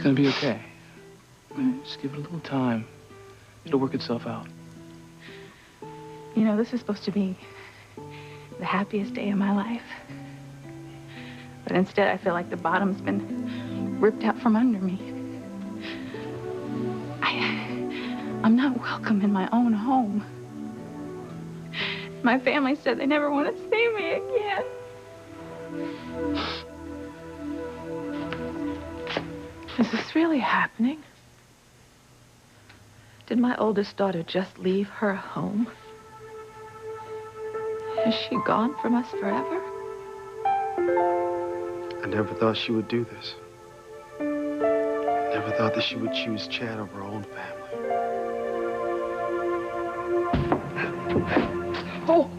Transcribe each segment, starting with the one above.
gonna be okay. Just give it a little time. It'll work itself out. You know, this is supposed to be the happiest day of my life. But instead, I feel like the bottom's been ripped out from under me. I'm not welcome in my own home. My family said they never want to see me again. Is this really happening? Did my oldest daughter just leave her home? Is she gone from us forever? I never thought she would do this. I never thought that she would choose Chad over her own family. Oh,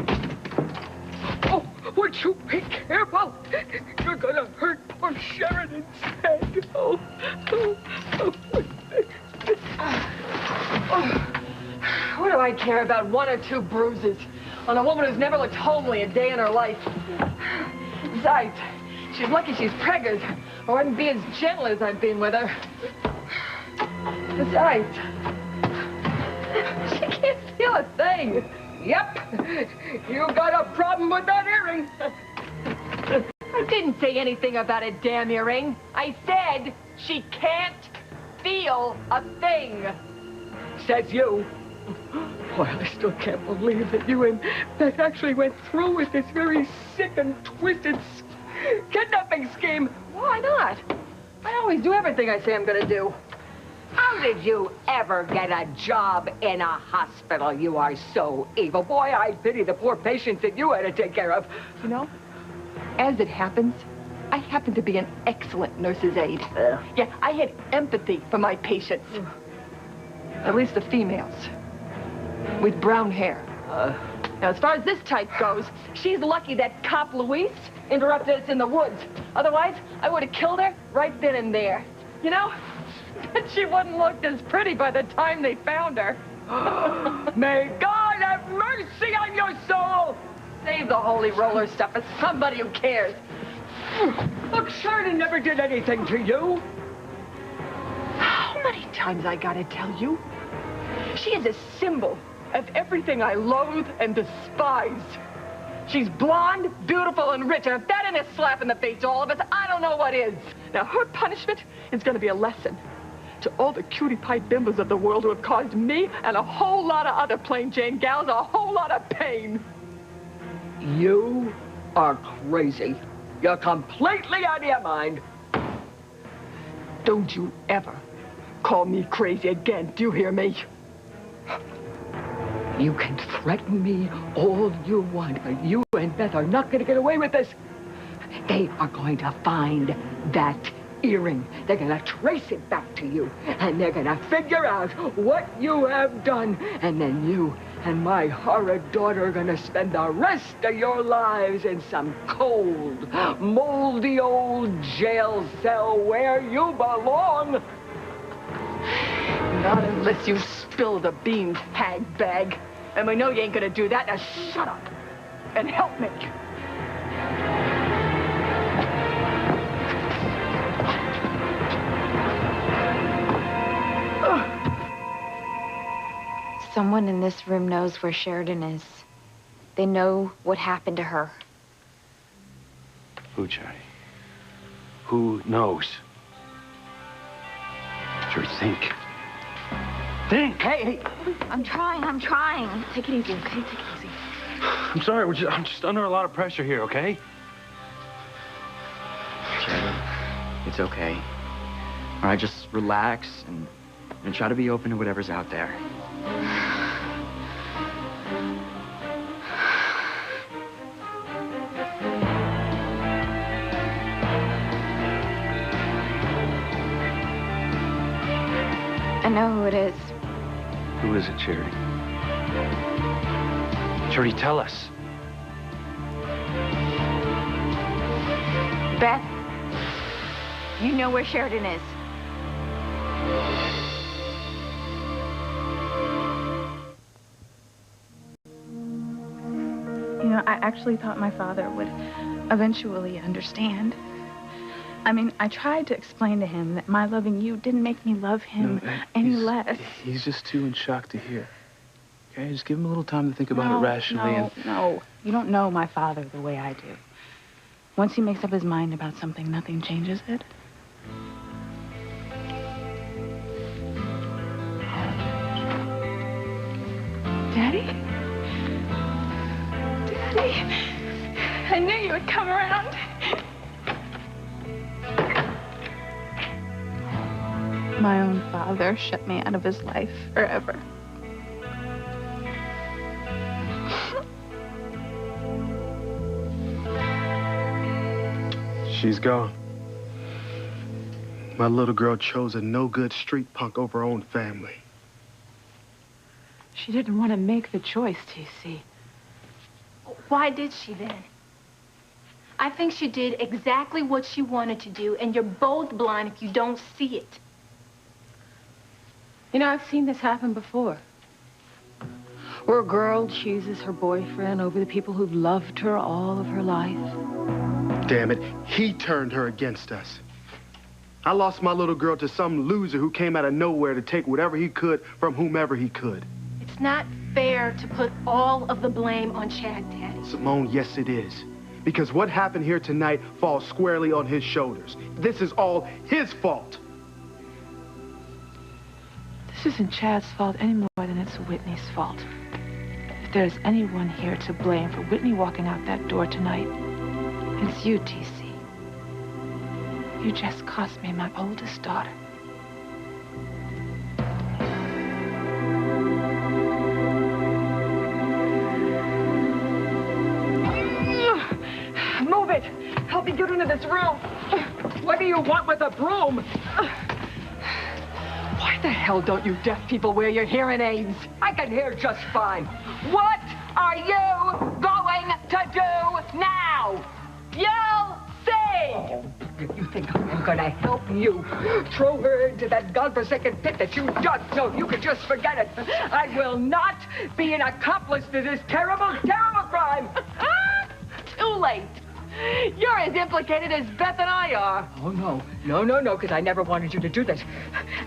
would you be careful? You're gonna hurt poor Sheridan's head. What do I care about one or two bruises on a woman who's never looked homely a day in her life? Besides, she's lucky she's preggers, or I wouldn't be as gentle as I've been with her. Besides, she can't feel a thing. Yep, you got a problem with that earring. I didn't say anything about a damn earring. I said she can't feel a thing. Says you. Boy, I still can't believe that you and Beth actually went through with this very sick and twisted kidnapping scheme. Why not? I always do everything I say I'm gonna do. How did you ever get a job in a hospital? You are so evil. Boy, I pity the poor patients that you had to take care of. You know, as it happens, I happen to be an excellent nurse's aide. Yeah, I had empathy for my patients. At least the females. With brown hair. Now, as far as this type goes, she's lucky that cop Luis interrupted us in the woods. Otherwise, I would have killed her right then and there. You know? But she wouldn't look as pretty by the time they found her. May God have mercy on your soul! Save the holy roller stuff for somebody who cares. Look, Sheridan never did anything to you. How many times I gotta tell you? She is a symbol of everything I loathe and despise. She's blonde, beautiful, and rich, and if that ain't a slap in the face to all of us, I don't know what is. Now, her punishment is gonna be a lesson to all the cutie pie bimbos of the world who have caused me and a whole lot of other plain Jane gals a whole lot of pain. You are crazy. You're completely out of your mind. Don't you ever call me crazy again, do you hear me? You can threaten me all you want, but you and Beth are not going to get away with this. They are going to find that earring. They're going to trace it back to you, and they're going to figure out what you have done. And then you and my horrid daughter are going to spend the rest of your lives in some cold, moldy old jail cell where you belong. Not unless you spill the beans, hag bag. And we know you ain't gonna do that. Now shut up and help me. Someone in this room knows where Sheridan is. They know what happened to her. Who, Johnny? Who knows? Sure, think. Think! Hey! I'm trying. Take it easy, okay? Take it easy. I'm sorry, I'm just under a lot of pressure here, okay? Sheridan, it's okay. All right, just relax and try to be open to whatever's out there. I know who it is. Who is it, Charity? Charity, tell us. Beth, you know where Sheridan is. You know, I actually thought my father would eventually understand. I mean, I tried to explain to him that my loving you didn't make me love him any less. He's just too in shock to hear. Okay, just give him a little time to think about it rationally. No. You don't know my father the way I do. Once he makes up his mind about something, nothing changes it. Daddy? Daddy? I knew you would come around. My own father shut me out of his life forever. She's gone. My little girl chose a no-good street punk over her own family. She didn't want to make the choice, TC. Why did she then? I think she did exactly what she wanted to do, and you're both blind if you don't see it. You know, I've seen this happen before. Where a girl chooses her boyfriend over the people who've loved her all of her life. Damn it, he turned her against us. I lost my little girl to some loser who came out of nowhere to take whatever he could from whomever he could. It's not fair to put all of the blame on Chad, Daddy. Simone, yes it is. Because what happened here tonight falls squarely on his shoulders. This is all his fault. This isn't Chad's fault any more than it's Whitney's fault. If there's anyone here to blame for Whitney walking out that door tonight, it's you, TC. You just cost me my oldest daughter. Move it! Help me get into this room! What do you want with a broom? Why the hell don't you deaf people wear your hearing aids? I can hear just fine. What are you going to do now? You'll see! You think I'm gonna help you throw her into that godforsaken pit that you dug so you could just forget it? I will not be an accomplice to this terrible, terrible crime! Too late. You're as implicated as Beth and I are. Oh, no, because I never wanted you to do this.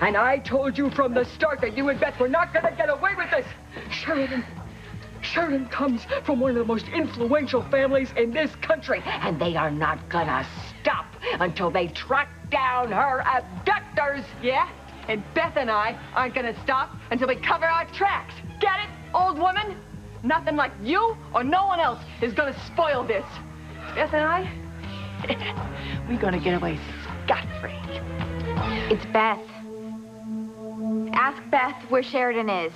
And I told you from the start that you and Beth were not gonna get away with this. Sheridan comes from one of the most influential families in this country, and they are not gonna stop until they track down her abductors. Yeah? And Beth and I aren't gonna stop until we cover our tracks. Get it, old woman? Nothing like you or no one else is gonna spoil this. Beth and I, we're gonna get away scot-free. It's Beth. Ask Beth where Sheridan is.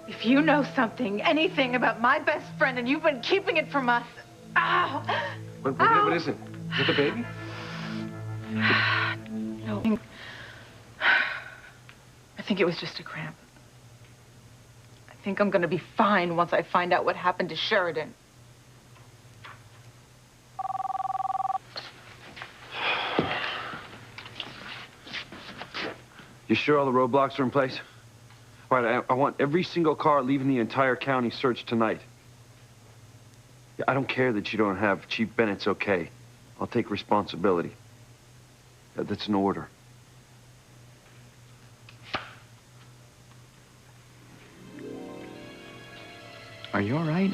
If you know something, anything about my best friend, and you've been keeping it from us... Ow! What is it? Is it the baby? No. I think it was just a cramp. I think I'm gonna be fine once I find out what happened to Sheridan. You sure all the roadblocks are in place? All right, I want every single car leaving the entire county searched tonight. Yeah, I don't care that you don't have Chief Bennett's okay. I'll take responsibility. That's an order. Are you all right?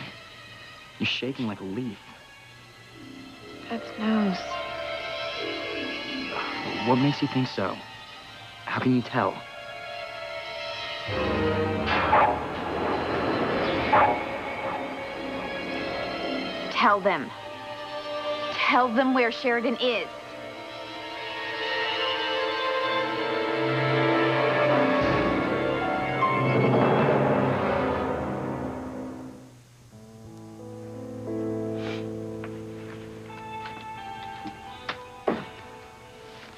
You're shaking like a leaf. Beth's nose. What makes you think so? How can you tell? Tell them. Tell them where Sheridan is.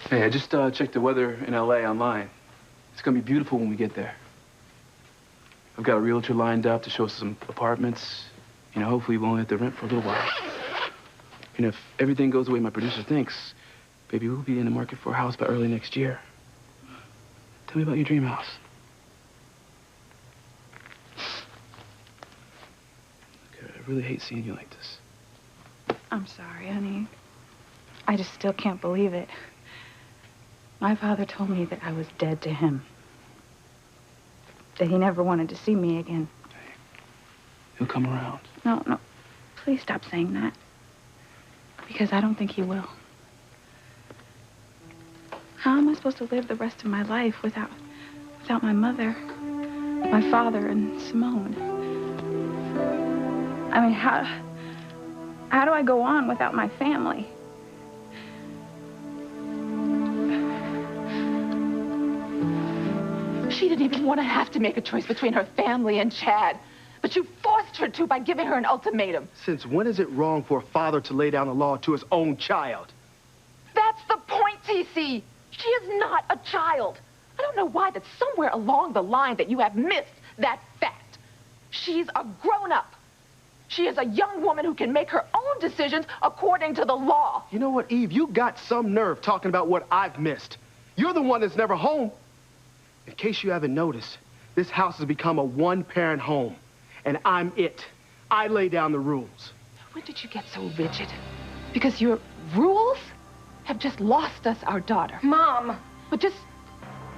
Hey, I just checked the weather in LA online. It's gonna be beautiful when we get there. I've got a realtor lined up to show us some apartments. You know, hopefully we won't have to rent for a little while. And if everything goes the way my producer thinks, baby, we'll be in the market for a house by early next year. Tell me about your dream house. Okay, I really hate seeing you like this. I'm sorry, honey. I just still can't believe it. My father told me that I was dead to him. That he never wanted to see me again. He'll come around. No, no. Please stop saying that. Because I don't think he will. How am I supposed to live the rest of my life without my mother, my father, and Simone? I mean, how do I go on without my family? She didn't even want to have to make a choice between her family and Chad. But you forced her to by giving her an ultimatum. Since when is it wrong for a father to lay down the law to his own child? That's the point, TC. She is not a child. I don't know why, that somewhere along the line that you have missed that fact. She's a grown-up. She is a young woman who can make her own decisions according to the law. You know what, Eve? You got some nerve talking about what I've missed. You're the one that's never home. In case you haven't noticed, this house has become a one-parent home. And I'm it. I lay down the rules. When did you get so rigid? Because your rules have just lost us our daughter. Mom! But just,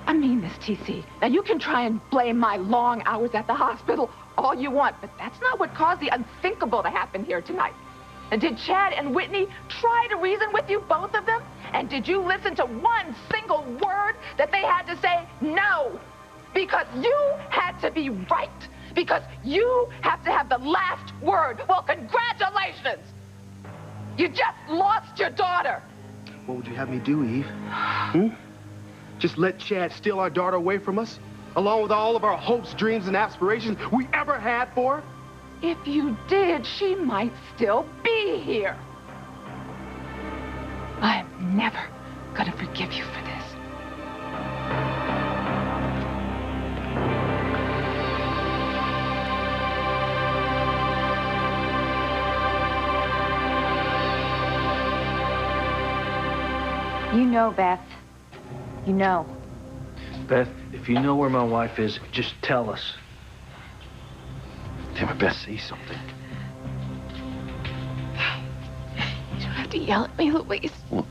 I mean this, TC. Now, you can try and blame my long hours at the hospital all you want, but that's not what caused the unthinkable to happen here tonight. And did Chad and Whitney try to reason with you, both of them? And did you listen to one single word that they had to say? No! Because you had to be right. Because you have to have the last word. Well, congratulations! You just lost your daughter. What would you have me do, Eve? Just let Chad steal our daughter away from us? Along with all of our hopes, dreams, and aspirations we ever had for her? If you did, she might still be here. I'm never gonna forgive you for this. You know, Beth. You know. Beth, if you know where my wife is, just tell us. Damn it, Beth, say something. You don't have to yell at me, Louise. Well,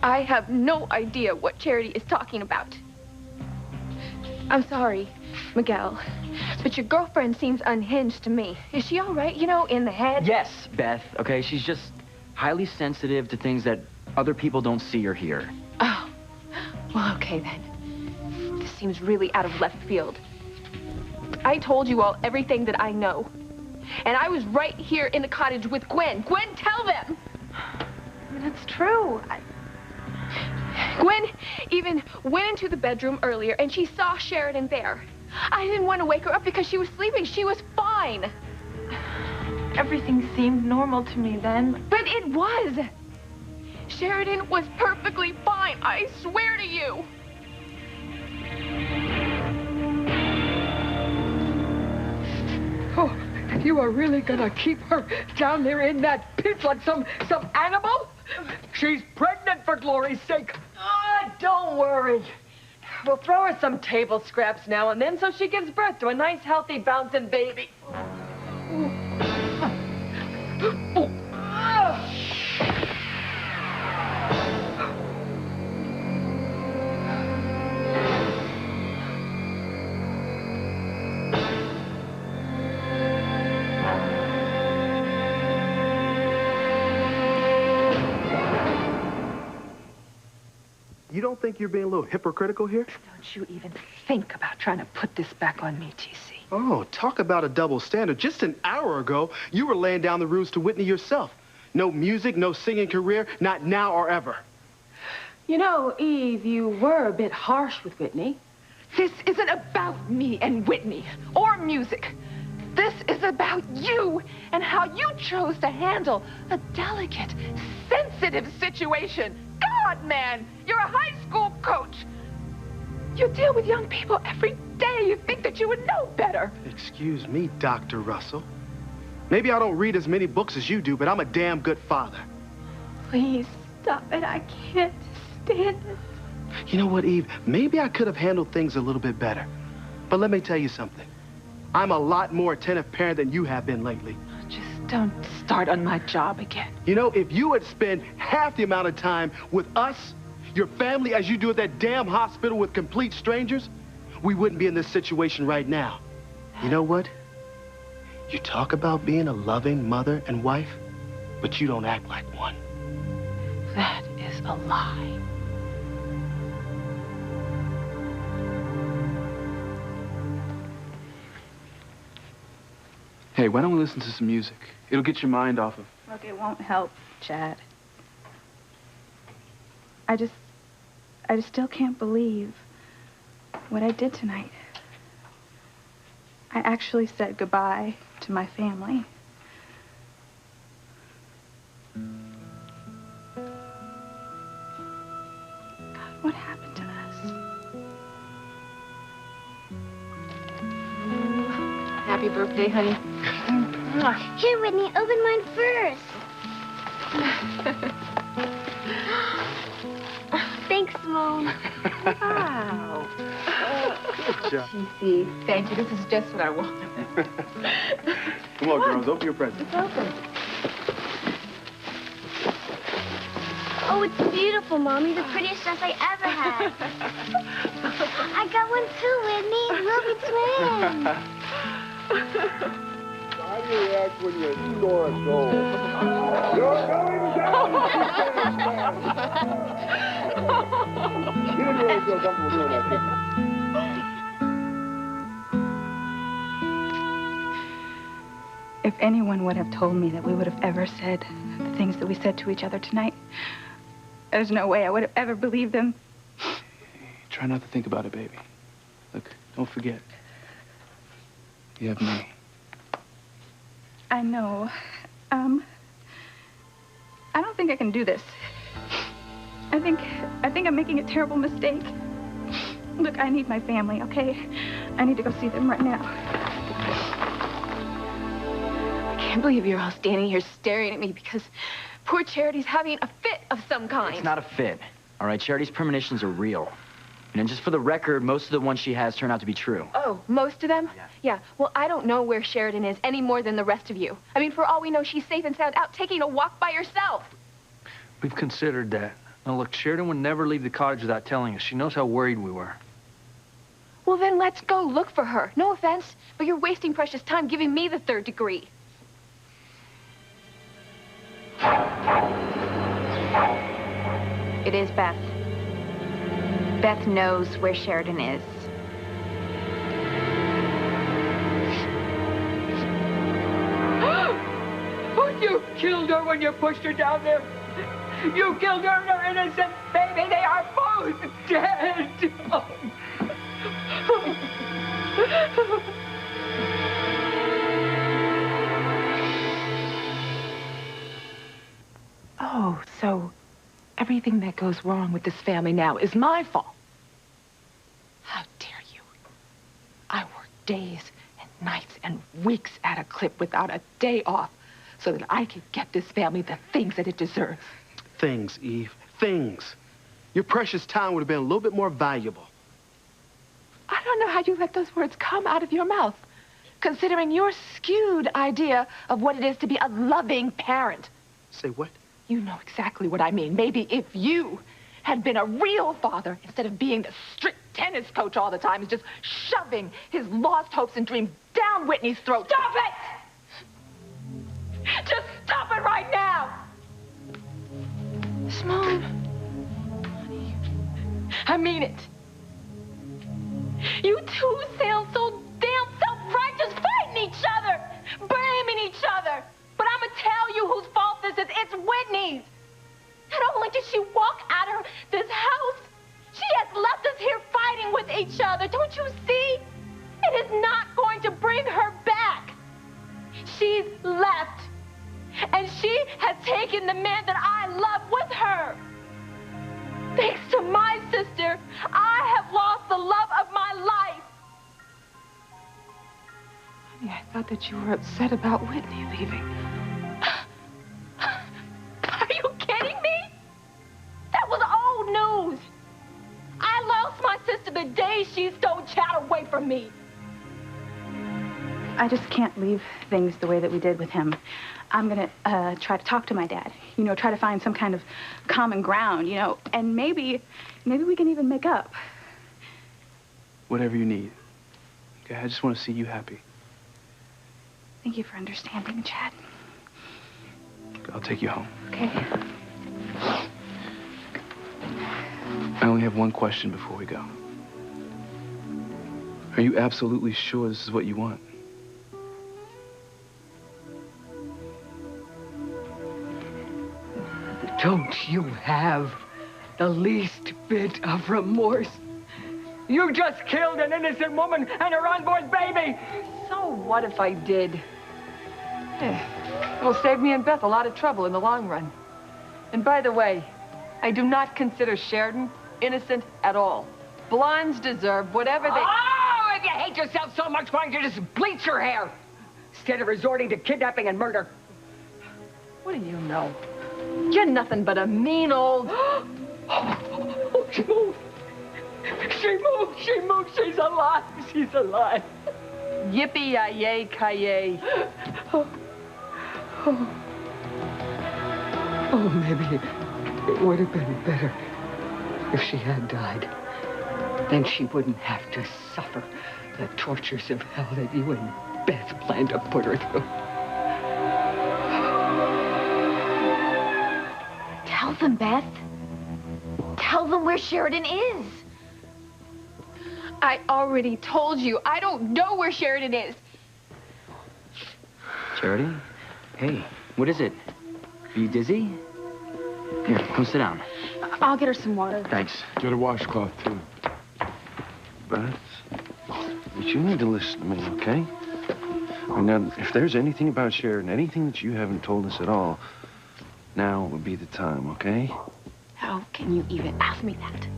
I have no idea what Charity is talking about. I'm sorry, Miguel, but your girlfriend seems unhinged to me. Is she all right, you know, in the head? Yes, Beth, okay? She's just highly sensitive to things that other people don't see or hear. Oh, well, okay then. This seems really out of left field. I told you all everything that I know. And I was right here in the cottage with Gwen. Gwen, tell them! That's true. Gwen even went into the bedroom earlier and she saw Sheridan there. I didn't want to wake her up because she was sleeping. She was fine. Everything seemed normal to me then. But it was. Sheridan was perfectly fine. I swear to you. Oh, you are really gonna keep her down there in that pit like some animal? She's pregnant, for glory's sake. Don't worry. We'll throw her some table scraps now and then so she gives birth to a nice, healthy, bouncing baby. You don't think you're being a little hypocritical here? Don't you even think about trying to put this back on me, TC. Oh, talk about a double standard. Just an hour ago, you were laying down the rules to Whitney yourself. No music, no singing career, not now or ever. You know, Eve, you were a bit harsh with Whitney. This isn't about me and Whitney or music. This is about you and how you chose to handle a delicate, sensitive situation. God, man, you're a high school coach. You deal with young people every day. You think that you would know better. Excuse me, Dr. Russell. Maybe I don't read as many books as you do, but I'm a damn good father. Please, stop it. I can't stand it. You know what, Eve? Maybe I could have handled things a little bit better. But let me tell you something. I'm a lot more attentive parent than you have been lately. Just Don't start on my job again. You know, if you had spent half the amount of time with us, your family, as you do at that damn hospital with complete strangers, we wouldn't be in this situation right now. You know what? You talk about being a loving mother and wife, but you don't act like one. That is a lie. Hey, why don't we listen to some music? It'll get your mind off of... Look, it won't help, Chad. I just still can't believe what I did tonight. I actually said goodbye to my family. God, what happened to us? Happy birthday, honey. Here, Whitney, open mine first. Thanks, Mom. Wow. Good job. GC, thank you. This is just what I wanted. Come on, girls, open your present. It's open. Oh, it's beautiful, Mommy. The prettiest dress I ever had. I got one too, Whitney. We'll be twins. How do you react when you score a goal? You're going down! You didn't really feel comfortable doing that, did you? If anyone would have told me that we would have ever said the things that we said to each other tonight, there's no way I would have ever believed them. Hey, try not to think about it, baby. Look, don't forget. You have me. I know. I don't think I can do this. I think I'm making a terrible mistake. Look, I need my family, okay? I need to go see them right now. I can't believe you're all standing here staring at me because poor Charity's having a fit of some kind. It's not a fit, all right? Charity's premonitions are real. And just for the record, most of the ones she has turn out to be true. Oh, most of them? Yeah. Yeah. Well, I don't know where Sheridan is any more than the rest of you. I mean, for all we know, she's safe and sound out taking a walk by herself. We've considered that. Now, look, Sheridan would never leave the cottage without telling us. She knows how worried we were. Well, then let's go look for her. No offense, but you're wasting precious time giving me the third degree. It is Beth. Beth knows where Sheridan is. Oh, you killed her when you pushed her down there. You killed her and her innocent baby. They are both dead. Oh, so everything that goes wrong with this family now is my fault. How dare you? I work days and nights and weeks at a clip without a day off so that I could get this family the things that it deserves. Things, Eve. Things. Your precious time would have been a little bit more valuable. I don't know how you let those words come out of your mouth, considering your skewed idea of what it is to be a loving parent. Say what? You know exactly what I mean. Maybe if you had been a real father, instead of being the strict tennis coach all the time, is just shoving his lost hopes and dreams down Whitney's throat. Stop it! Just stop it right now! Simone. Honey, I mean it. You two sound so damn self-righteous, fighting each other, blaming each other. But I'm gonna tell you whose fault this is. It's Whitney's. Not only did she walk out of this house, she has left us here fighting with each other. Don't you see? It is not going to bring her back. She's left. And she has taken the man that I love with her. Thanks to my sister, I have lost the love of my life. Honey, I thought that you were upset about Whitney leaving. Are you kidding me? That was old news. I lost my sister the day she stole Chad away from me. I just can't leave things the way that we did with him. I'm gonna try to talk to my dad. You know, try to find some kind of common ground, you know, and maybe we can even make up. Whatever you need. Okay, I just want to see you happy. Thank you for understanding, Chad. I'll take you home. Okay. I only have one question before we go. Are you absolutely sure this is what you want? Don't you have the least bit of remorse? You just killed an innocent woman and her unborn baby! So what if I did? It'll save me and Beth a lot of trouble in the long run. And by the way, I do not consider Sheridan innocent at all. Blondes deserve whatever they... Oh, if you hate yourself so much, why don't you just bleach your hair? Instead of resorting to kidnapping and murder. What do you know? You're nothing but a mean old... Oh, she moved. She moved. She moved. She's alive. She's alive. Yippee-yi-yay-ki-yay. Oh, maybe it would have been better if she had died. Then she wouldn't have to suffer the tortures of hell that you and Beth planned to put her through. Tell them, Beth. Tell them where Sheridan is. I already told you. I don't know where Sheridan is. Charity? Hey, what is it? Are you dizzy? Here, come sit down. I'll get her some water. Thanks. Get a washcloth, too. Beth, you need to listen to me, okay? Now, if there's anything about Sheridan, anything that you haven't told us at all, now would be the time, okay? How can you even ask me that?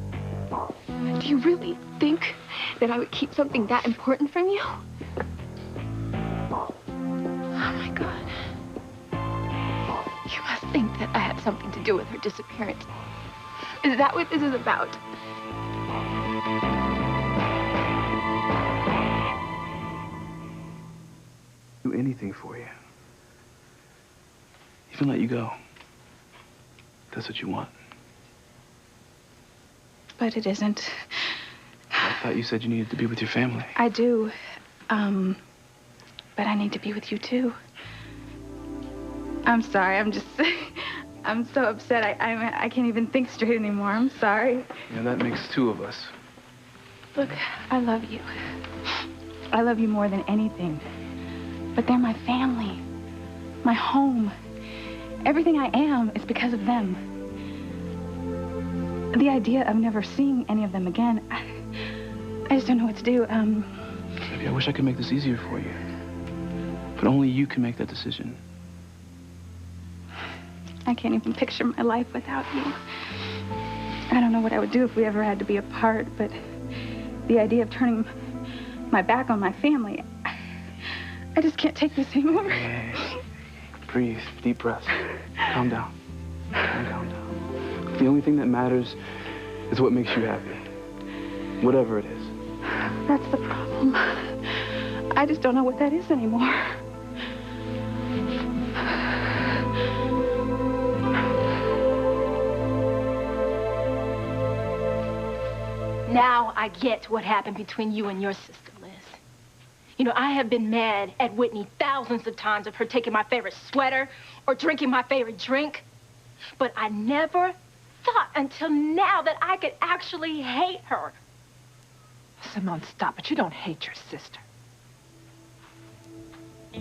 Do you really think that I would keep something that important from you? Oh, my God. You must think that I had something to do with her disappearance. Is that what this is about? Do anything for you. Even let you go. That's what you want. But it isn't. I thought you said you needed to be with your family. I do. But I need to be with you, too. I'm sorry. I'm so upset. I can't even think straight anymore. I'm sorry. Yeah, that makes two of us. Look, I love you. I love you more than anything. But they're my family, my home. Everything I am is because of them. The idea of never seeing any of them again, I just don't know what to do. Baby, I wish I could make this easier for you. But only you can make that decision. I can't even picture my life without you. I don't know what I would do if we ever had to be apart, but the idea of turning my back on my family, I just can't take this anymore. Hey, breathe, deep breaths. Calm down. Calm down. The only thing that matters is what makes you happy. Whatever it is. That's the problem. I just don't know what that is anymore. Now I get what happened between you and your sister, Liz. You know, I have been mad at Whitney thousands of times of her taking my favorite sweater or drinking my favorite drink. But I never thought until now that I could actually hate her. Simone, stop it. You don't hate your sister.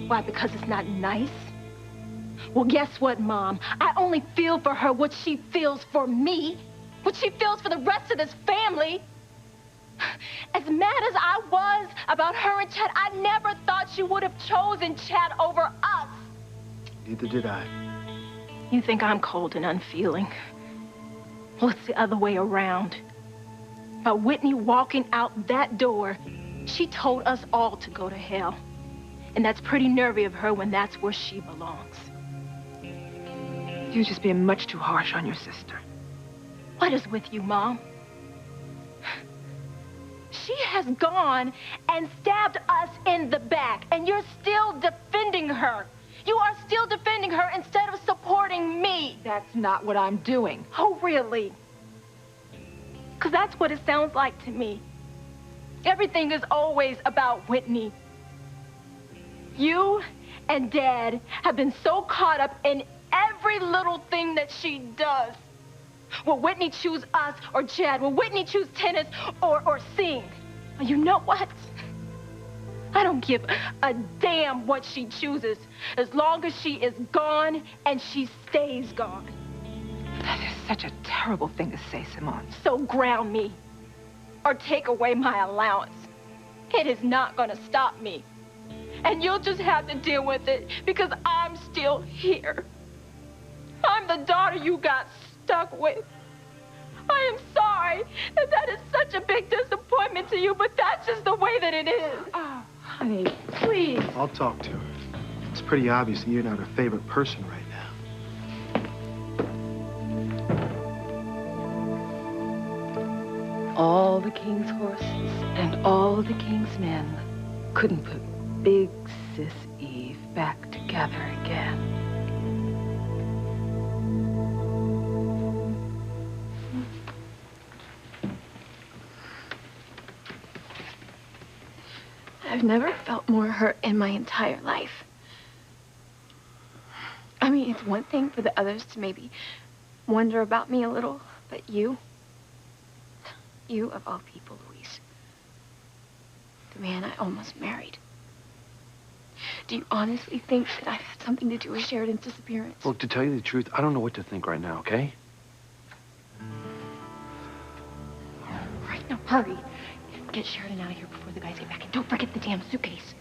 Why, because it's not nice? Well, guess what, Mom? I only feel for her what she feels for me, what she feels for the rest of this family. As mad as I was about her and Chad, I never thought she would have chosen Chad over us. Neither did I. You think I'm cold and unfeeling? Well, it's the other way around. By Whitney walking out that door, she told us all to go to hell. And that's pretty nervy of her when that's where she belongs. You're just being much too harsh on your sister. What is with you, Mom? She has gone and stabbed us in the back, and you're still defending her. You are still defending her instead of supporting me. That's not what I'm doing. Oh, really? Because that's what it sounds like to me. Everything is always about Whitney. You and Dad have been so caught up in every little thing that she does. Will Whitney choose us or Chad? Will Whitney choose tennis or sing? Well, you know what? I don't give a damn what she chooses, as long as she is gone and she stays gone. That is such a terrible thing to say, Simone. So ground me, or take away my allowance. It is not going to stop me. And you'll just have to deal with it, because I'm still here. I'm the daughter you got stuck with. I am sorry that is such a big disappointment to you, but that's just the way that it is. Oh, honey, please. I'll talk to her. It's pretty obvious that you're not her favorite person right now. All the king's horses and all the king's men couldn't put Big Sis Eve back together again. I've never felt more hurt in my entire life. I mean, it's one thing for the others to maybe wonder about me a little, but you of all people, Luis, the man I almost married. Do you honestly think that I've had something to do with Sheridan's disappearance? Look, to tell you the truth, I don't know what to think right now, okay? Right, now hurry. Get Sheridan out of here before the guys get back, and don't forget the damn suitcase.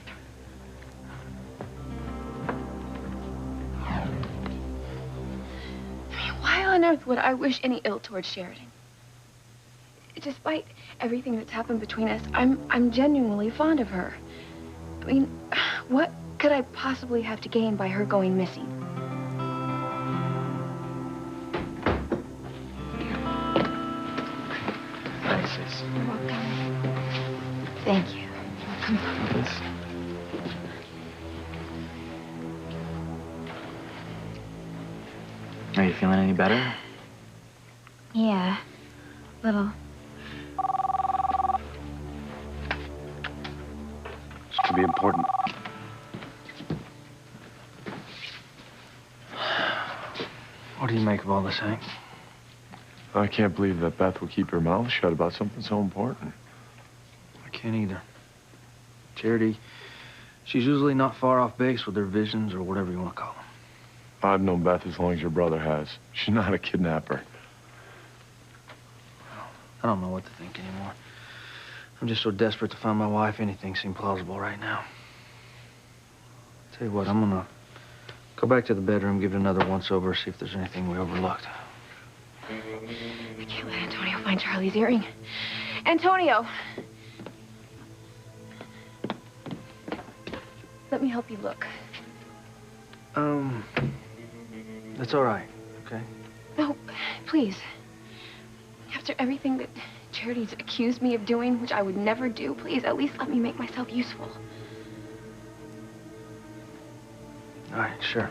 I mean, why on earth would I wish any ill towards Sheridan? Despite everything that's happened between us, I'm genuinely fond of her. I mean, what could I possibly have to gain by her going missing? Thanks, sis. You're welcome. Thank you. Come on. Are you feeling any better? Yeah, little. This could be important. What do you make of all this, Hank? I can't believe that Beth would keep her mouth shut about something so important. I can't either. Charity, she's usually not far off base with her visions or whatever you want to call them. I've known Beth as long as your brother has. She's not a kidnapper. I don't know what to think anymore. I'm just so desperate to find my wife, anything seems plausible right now. Tell you what, I'm gonna go back to the bedroom, give it another once-over, see if there's anything we overlooked. I can't let Antonio find Charlie's earring. Antonio! Let me help you look. That's all right, okay? No, please. After everything that Charity's accused me of doing, which I would never do, please, at least let me make myself useful. All right, sure.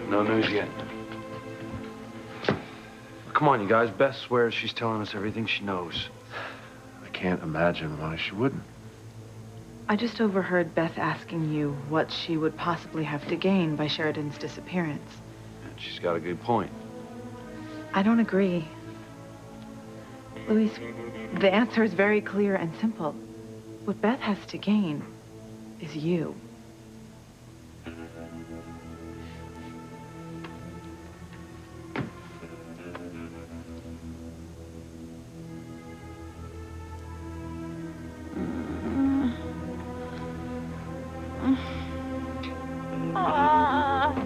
No news yet. Come on, you guys. Beth swears she's telling us everything she knows. I can't imagine why she wouldn't. I just overheard Beth asking you what she would possibly have to gain by Sheridan's disappearance. And she's got a good point. I don't agree. Luis, the answer is very clear and simple. What Beth has to gain is you.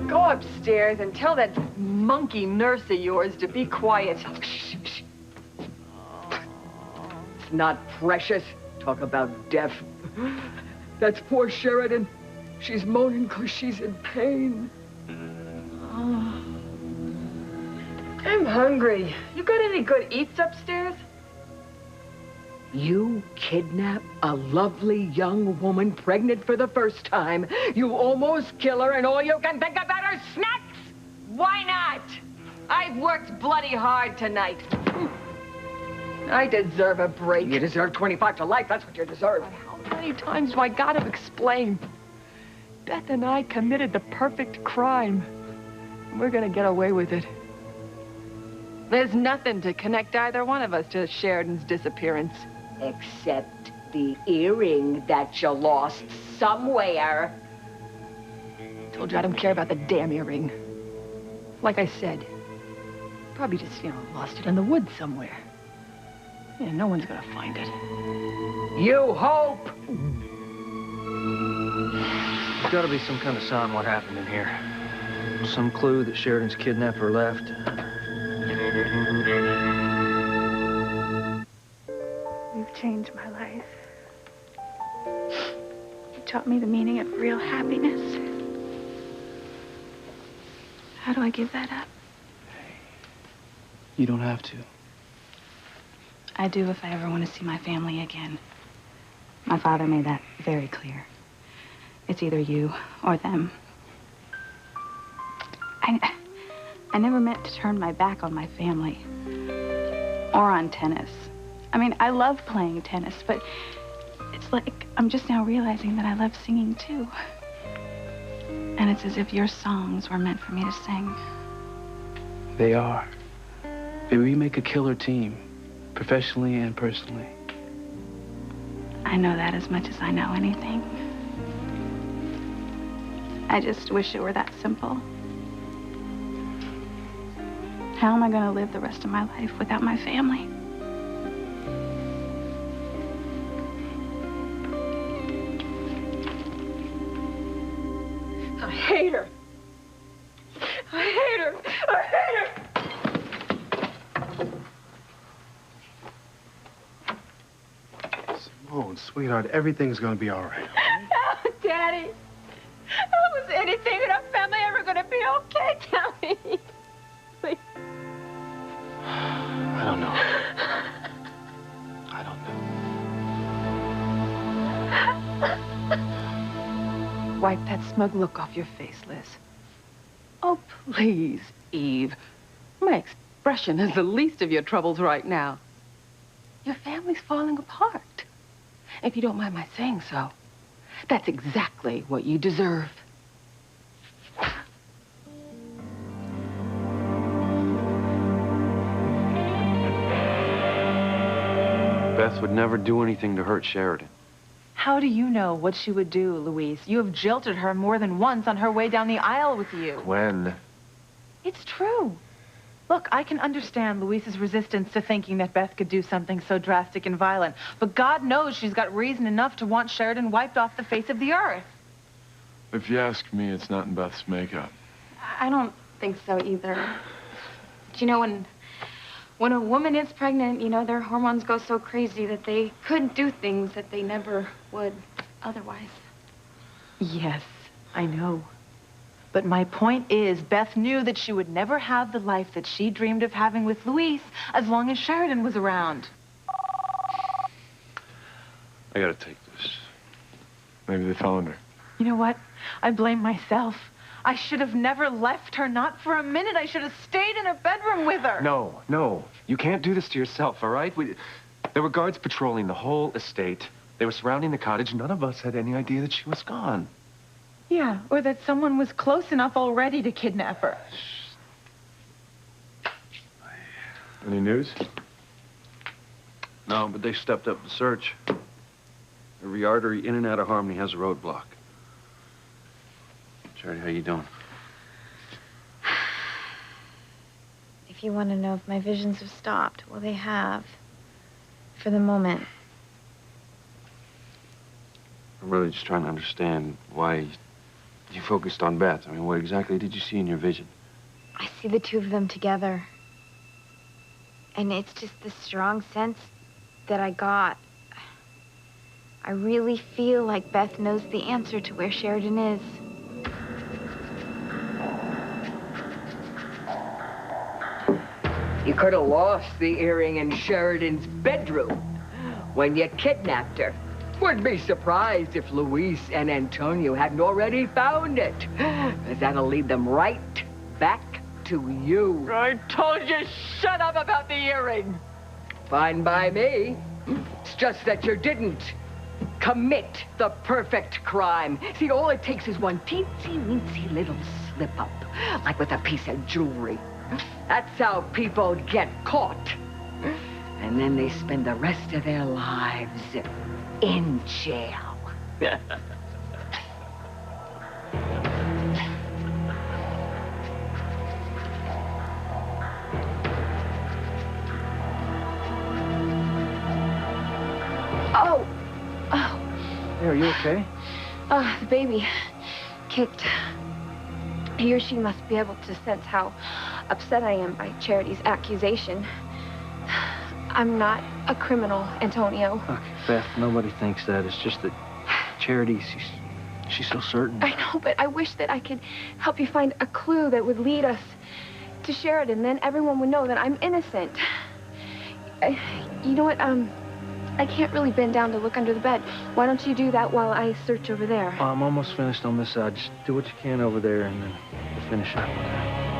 Go upstairs and tell that monkey nurse of yours to be quiet. It's not precious. Talk about death. That's poor Sheridan. She's moaning because she's in pain. I'm hungry. You got any good eats upstairs? You kidnap a lovely young woman pregnant for the first time. You almost kill her, and all you can think about are snacks? Why not? I've worked bloody hard tonight. I deserve a break. You deserve 25 to life. That's what you deserve. How many times do I gotta explain? Beth and I committed the perfect crime. We're gonna get away with it. There's nothing to connect either one of us to Sheridan's disappearance. Except the earring that you lost somewhere. Told you I don't care about the damn earring. Like I said, probably just, lost it in the woods somewhere. Yeah, no one's gonna find it. You hope! There's gotta be some kind of sign what happened in here. Some clue that Sheridan's kidnapper left. You've changed my life. You taught me the meaning of real happiness. How do I give that up? You don't have to. I do if I ever want to see my family again. My father made that very clear. It's either you or them. I never meant to turn my back on my family or on tennis. I mean, I love playing tennis, but it's like I'm just now realizing that I love singing too. And it's as if your songs were meant for me to sing. They are. Baby, we make a killer team, professionally and personally. I know that as much as I know anything. I just wish it were that simple. How am I going to live the rest of my life without my family? I hate her. I hate her. I hate her. Simone, sweetheart, everything's gonna be all right. Oh, Daddy. How was anything in our family ever going to be okay? Tell me. Please. I don't know. I don't know. Wipe that smug look off your face, Liz. Oh, please, Eve. My expression is the least of your troubles right now. Your family's falling apart. If you don't mind my saying so, that's exactly what you deserve. Beth would never do anything to hurt Sheridan. How do you know what she would do, Louise? You have jilted her more than once on her way down the aisle with you. When? It's true. Look, I can understand Louise's resistance to thinking that Beth could do something so drastic and violent, but God knows she's got reason enough to want Sheridan wiped off the face of the earth. If you ask me, it's not in Beth's makeup. I don't think so either. But you know, when a woman is pregnant, their hormones go so crazy that they could do things that they never would otherwise. Yes, I know. But my point is, Beth knew that she would never have the life that she dreamed of having with Louise as long as Sheridan was around. I gotta take this. Maybe they found her. You know what? I blame myself. I should have never left her, not for a minute. I should have stayed in her bedroom with her. No. You can't do this to yourself, all right? There were guards patrolling the whole estate. They were surrounding the cottage. None of us had any idea that she was gone. Yeah, or that someone was close enough already to kidnap her. Any news? No, but they stepped up the search. Every artery in and out of Harmony has a roadblock. Charity, how you doing? If you want to know if my visions have stopped, well, they have. For the moment. I'm really just trying to understand why you focused on Beth. I mean, what exactly did you see in your vision? I see the two of them together. And it's just the strong sense that I got. I really feel like Beth knows the answer to where Sheridan is. You could have lost the earring in Sheridan's bedroom when you kidnapped her. Would be surprised if Luis and Antonio hadn't already found it. Because that'll lead them right back to you. I told you, shut up about the earring. Fine by me. It's just that you didn't commit the perfect crime. See, all it takes is one teensy-weensy little slip-up, like with a piece of jewelry. That's how people get caught. And then they spend the rest of their lives in jail. Oh. Hey, are you okay? The baby kicked. He or she must be able to sense how upset I am by Charity's accusation. I'm not a criminal, Antonio. Okay, Beth, nobody thinks that. It's just that Charity, she's so certain. I know, but I wish that I could help you find a clue that would lead us to Sheridan. Then everyone would know that I'm innocent. You know what, I can't really bend down to look under the bed. Why don't you do that while I search over there? I'm almost finished on this side. Just do what you can over there, and then we'll finish up with that.